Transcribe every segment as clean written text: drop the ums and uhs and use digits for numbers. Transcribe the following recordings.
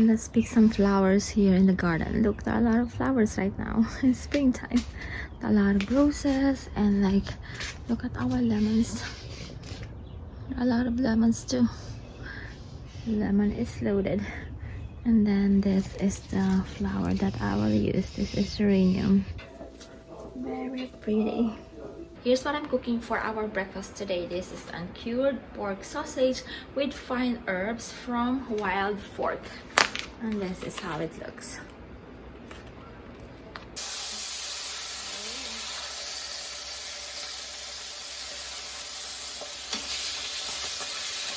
let's pick some flowers here in the garden. Look, there are a lot of flowers right now. It's springtime. A lot of roses and like, look at our lemons. A lot of lemons too. Lemon is loaded. And then this is the flower that I will use. This is geranium. Very pretty. Here's what I'm cooking for our breakfast today. This is uncured pork sausage with fine herbs from wild fork. And this is how it looks.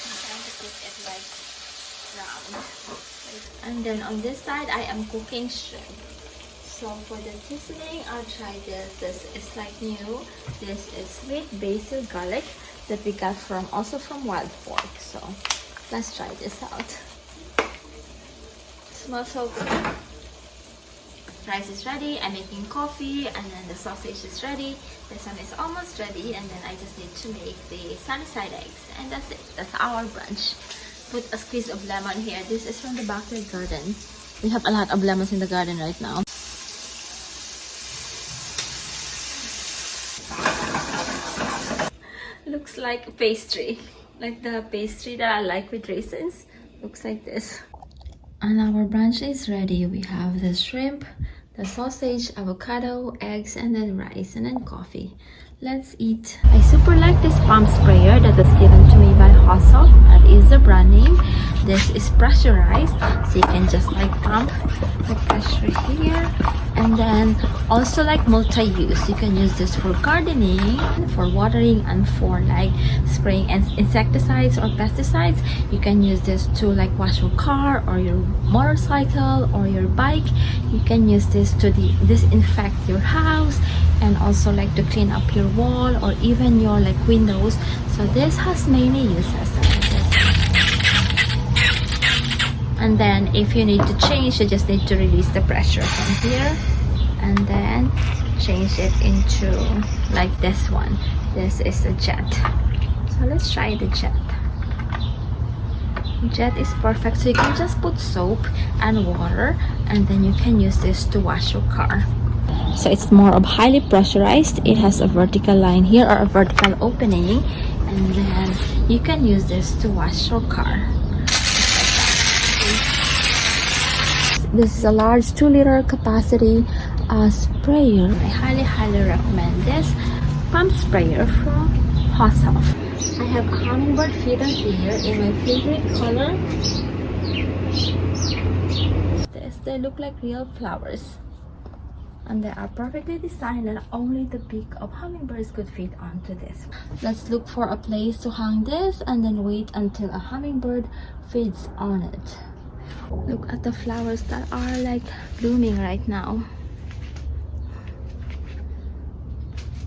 I'm trying to cook it like round. And then on this side, I am cooking shrimp. So for the seasoning, I'll try this. This is like new. This is sweet basil garlic that we got also from wild fork. So let's try this out. It smells so good. Rice is ready. I'm making coffee, and then the sausage is ready. This one is almost ready, and then I just need to make the sunny side eggs, and that's it. That's our brunch. Put a squeeze of lemon here. This is from the backyard garden. We have a lot of lemons in the garden right now. Looks like pastry, like the pastry that I like with raisins. Looks like this. And our brunch is ready. We have the shrimp, the sausage, avocado, eggs, and then rice, and then coffee. Let's eat. I super like this pump sprayer that was given to me by Hossoff. That is the brand name. This is pressurized, so you can just like pump the pressure here. And then also like multi-use. You can use this for gardening, for watering, and for like spraying insecticides or pesticides. You can use this to like wash your car or your motorcycle or your bike. You can use this to disinfect your house, and also like to clean up your wall or even your like windows. So this has many uses. And then if you need to change, you just need to release the pressure from here and then change it into like this one. This is a jet. So let's try the jet. Jet is perfect, so you can just put soap and water, and then you can use this to wash your car. So it's more of highly pressurized. It has a vertical line here, or a vertical opening, and then you can use this to wash your car. This is a large 2-liter capacity sprayer. I highly recommend this pump sprayer from Hossoff. I have a hummingbird feeder here in my favorite color. They look like real flowers, and they are perfectly designed that only the beak of hummingbirds could fit onto this. Let's look for a place to hang this and then wait until a hummingbird feeds on it. Look at the flowers that are like blooming right now.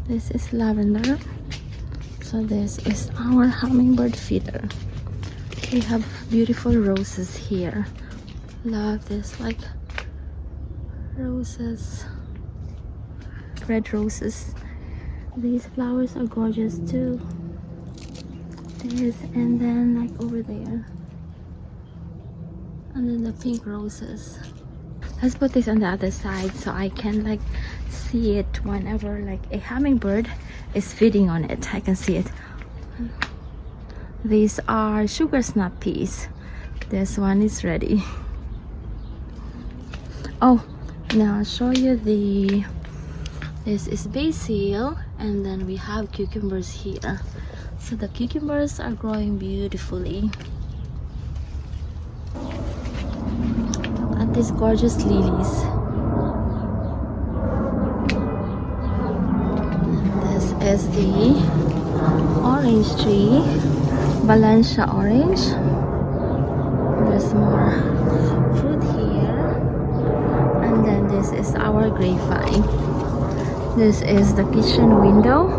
This is lavender. So this is our hummingbird feeder. We have beautiful roses here. Love this, like roses, red roses. These flowers are gorgeous too. This, and then like over there, and then the pink roses. Let's put this on the other side so I can like see it whenever like a hummingbird is feeding on it. I can see it. These are sugar snap peas. This one is ready. Oh, now I'll show you this is basil, and then we have cucumbers here. So the cucumbers are growing beautifully. Look at these gorgeous lilies. This is the orange tree, Valencia orange. There's more fruit here. And then this is our grapevine. This is the kitchen window,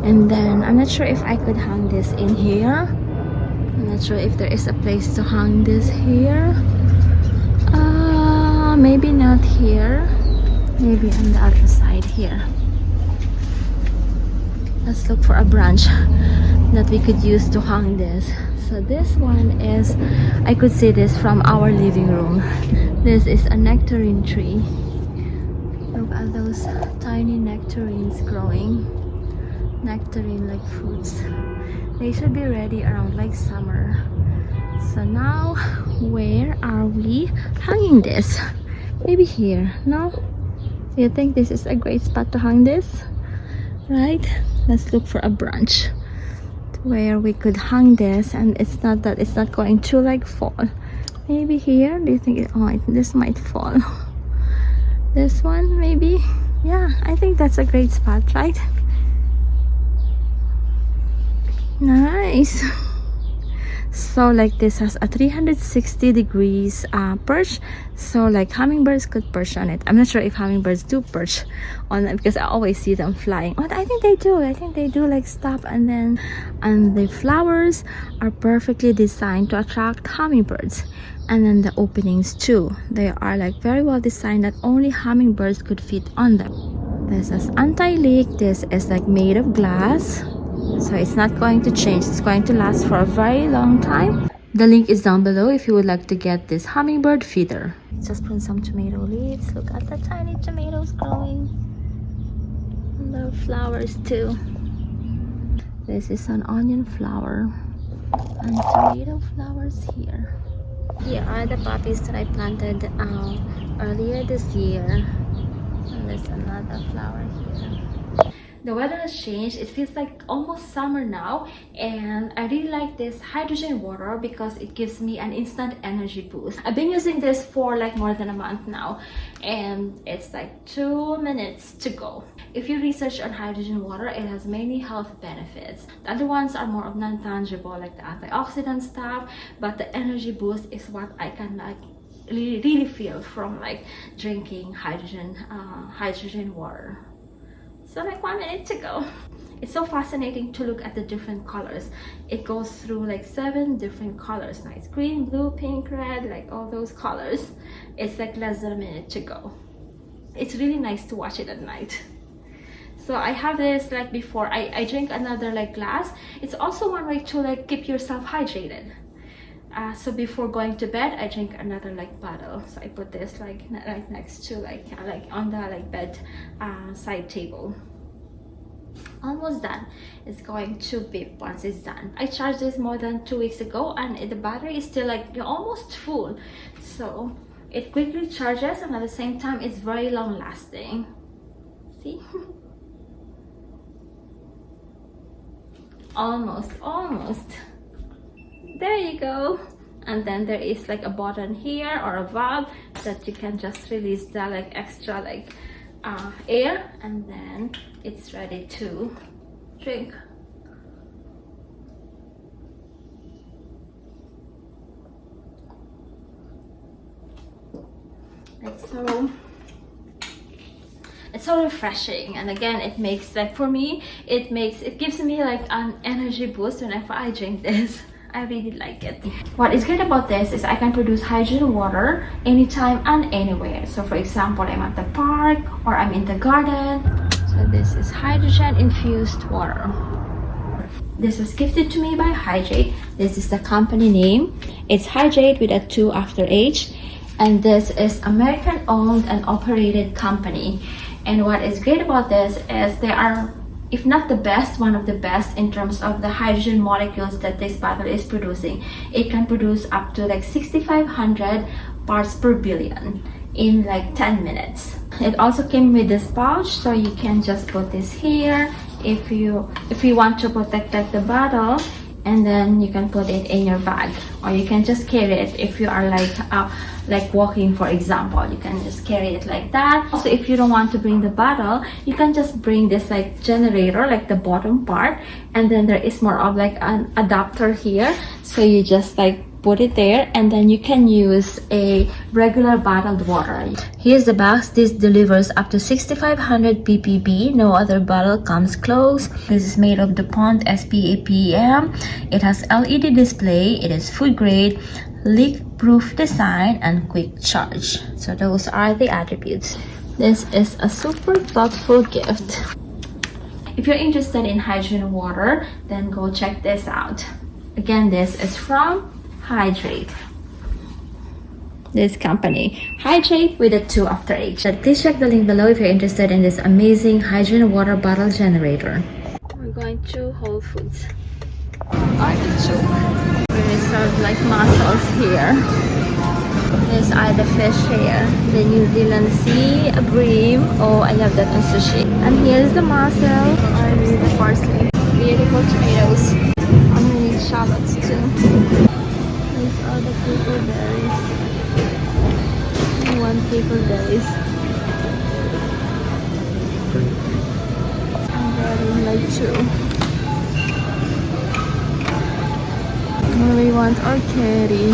and then I'm not sure if I could hang this in here. I'm not sure if there is a place to hang this here. Maybe not here, maybe on the other side here. Let's look for a branch. that we could use to hang this. So this one is, I could see this from our living room. This is a nectarine tree. Look at those tiny nectarines growing. Nectarine like fruits. They should be ready around like summer. So now, where are we hanging this? Maybe here, no? Do you think this is a great spot to hang this? Right? Let's look for a branch where we could hang this, and it's not going to like fall. Maybe here. Do you think this might fall? This one maybe? Yeah, I think that's a great spot, right? Nice. So like this has a 360 degrees perch, so like hummingbirds could perch on it. I'm not sure if hummingbirds do perch on it because I always see them flying. Oh, I think they do like stop, and the flowers are perfectly designed to attract hummingbirds. And then the openings too, they are like very well designed that only hummingbirds could fit on them. This is anti-leak. This is like made of glass, so it's not going to change. It's going to last for a very long time. The link is down below if you would like to get this hummingbird feeder. Just prune some tomato leaves. Look at the tiny tomatoes growing. And the flowers too. This is an onion flower and tomato flowers here. Here are the poppies that I planted earlier this year. And there's another flower here. The weather has changed. It feels like almost summer now, and I really like this hydrogen water because it gives me an instant energy boost. I've been using this for like more than a month now, and it's like 2 minutes to go. If you research on hydrogen water, it has many health benefits. The other ones are more of non-tangible, like the antioxidant stuff, but the energy boost is what I can like really feel from like drinking hydrogen water. So like 1 minute to go. It's so fascinating to look at the different colors. It goes through like 7 different colors. Nice green, blue, pink, red, like all those colors. It's like less than a minute to go. It's really nice to watch it at night. So I have this like before I drink another like glass. It's also one way to like keep yourself hydrated. So before going to bed, I drink another like bottle. So I put this like right next to like on the like bed side table. Almost done. It's going to beep once it's done. I charged this more than 2 weeks ago, and the battery is still like almost full. So it quickly charges, and at the same time it's very long lasting. See? Almost. There you go. And then there is like a button here or a valve that you can just release the like extra like air, and then it's ready to drink. It's so refreshing, and again it makes like, for me it gives me like an energy boost whenever I drink this. I really like it. What is great about this is I can produce hydrogen water anytime and anywhere. So for example, I'm at the park or I'm in the garden. So this is hydrogen infused water. This was gifted to me by Hydrate. This is the company name. It's Hydrate with a 2 after H. And this is American owned and operated company. And what is great about this is they are, if not the best, one of the best in terms of the hydrogen molecules that this bottle is producing. It can produce up to like 6,500 parts per billion in like 10 minutes. It also came with this pouch, so you can just put this here if you want to protect like the bottle, and then you can put it in your bag, or you can just carry it if you are like walking, for example. You can just carry it like that. Also, if you don't want to bring the bottle, you can just bring this like generator, like the bottom part, and then there is more of like an adapter here, so you just like put it there, and then you can use a regular bottled water. Here's the box. This delivers up to 6,500 ppb. No other bottle comes close. This is made of DuPont SPAPM. It has LED display. It is food grade, leak proof design, and quick charge. So those are the attributes. This is a super thoughtful gift. If you're interested in hydrogen water, then go check this out. Again, this is from Hydrate. This company, Hydrate with a 2 after H. Please check the link below if you're interested in this amazing hydrogen water bottle generator. We're going to Whole Foods. Artichoke. We serve like mussels here. These are the fish here. The New Zealand sea bream. Oh, I love that on sushi. And here's the mussel. I need the parsley. Beautiful tomatoes. And we need shallots too. These are the pickleberries. One pickleberries. And then like 2. And we want our curry.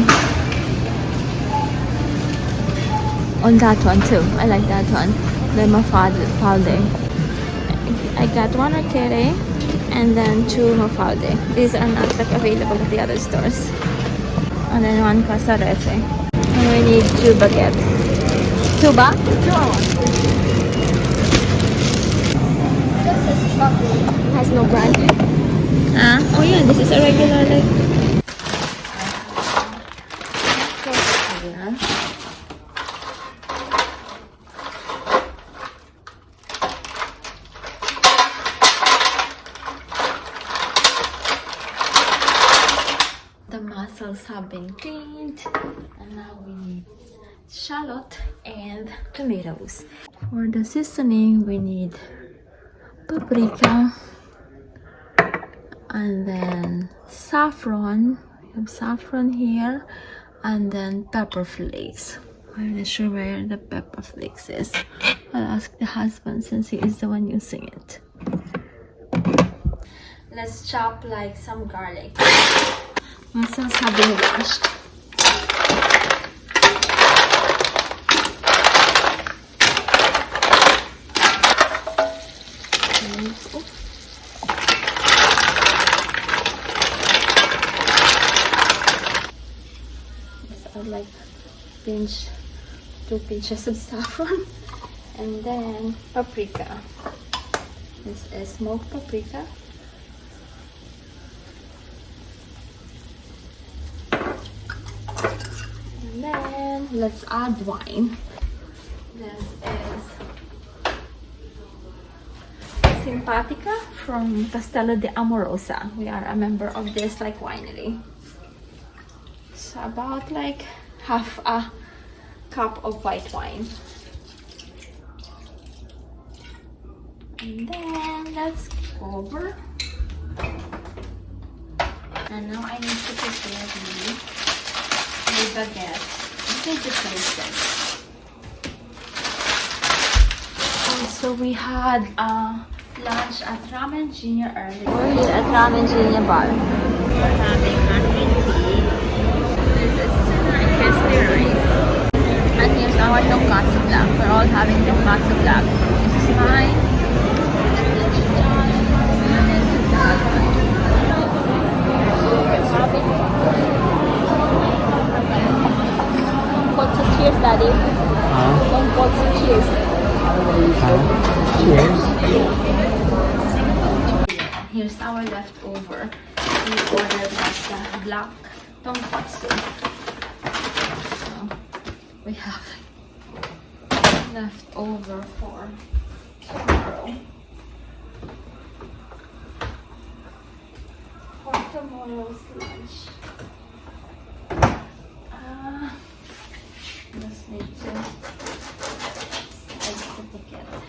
On that one too. I like that one. The mafalde. I got 1 arcade and then 2 mafalde. These are not like available at the other stores. And then 1 casarese. And we need 2 baguettes. 2 ba? 2 or 1? This is chocolate. Has no brand. Oh yeah, this is a regular like. The mussels have been cleaned and now we need shallot and tomatoes. For the seasoning we need paprika and then saffron. We have saffron here and then pepper flakes. I'm not sure where the pepper flakes is. I'll ask the husband since he is the one using it. Let's chop like some garlic. Mussels have been washed. These are like 2 pinches of saffron. And then paprika. This is smoked paprika. And then let's add wine. This is Simpatica from Castello de Amorosa. We are a member of this like winery. So about like half a cup of white wine. And then let's cover. And now I need to prepare the baguette. I need to taste it. Also, we had lunch at Ramen Junior earlier. We're here at Ramen Junior bar. We're having mac and tea. This is tuna and crispy rice. And here's our tonkatsu black. We're all having tonkatsu black. This is mine. This is John. And this is John. So we're having tonkatsu cheers, Daddy. Tonkatsu cheers. Cheers. Here's our leftover. We ordered the black tonkatsu. So we have leftover for tomorrow. For tomorrow's lunch. Just need to slice the baguette.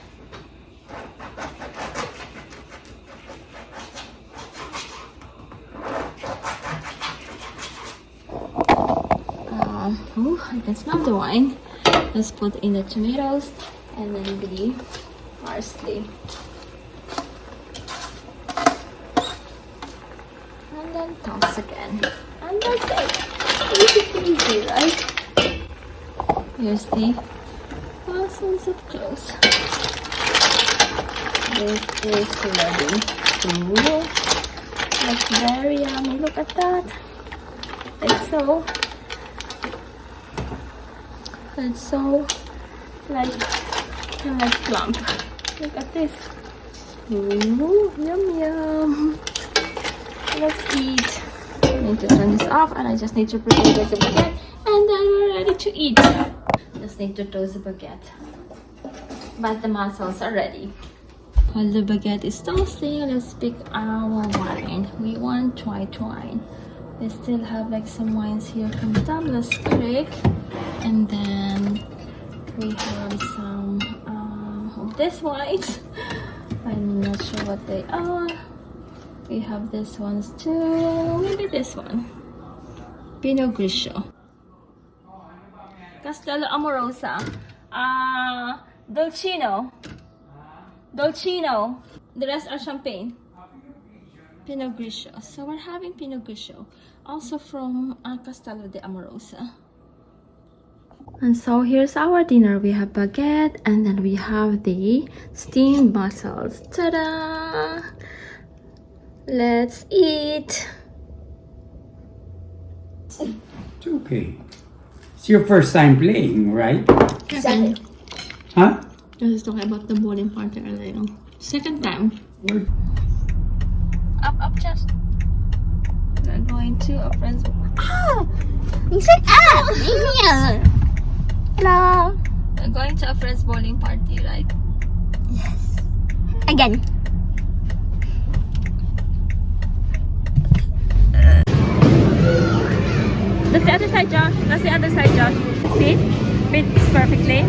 I can smell the wine. Let's put in the tomatoes and then the parsley. And then toss again. And that's it. Easy, right? Here's the mussels up close. This is ready to look very yummy. Look at that. It's so like plump. Look at this. Ooh, yum yum. Let's eat. I need to turn this off and I just need to prepare the baguette and then we're ready to eat. Just need to toast the baguette. But the mussels are ready. While the baguette is toasting, let's pick our wine. We want white wine. We still have like some wines here from Tablas Creek. And then we have some of this wines. I'm not sure what they are. We have this ones too. Maybe this one. Pinot Grigio. Castello Amorosa. Dolcino. The rest are champagne. Pinot Grigio. So we're having Pinot Grigio. Also from Castello de Amorosa. And so here's our dinner. We have baguette and then we have the steamed mussels. Ta-da! Let's eat. It's okay. It's your first time playing, right? Second. Huh? I was talking about the bowling party earlier. Second time. Up, chest. We're going to a friend's. You said yeah. Hello. We're going to a friend's bowling party, right? Yes. Again. That's the other side, Josh. That's the other side, Josh. See? Fits perfectly.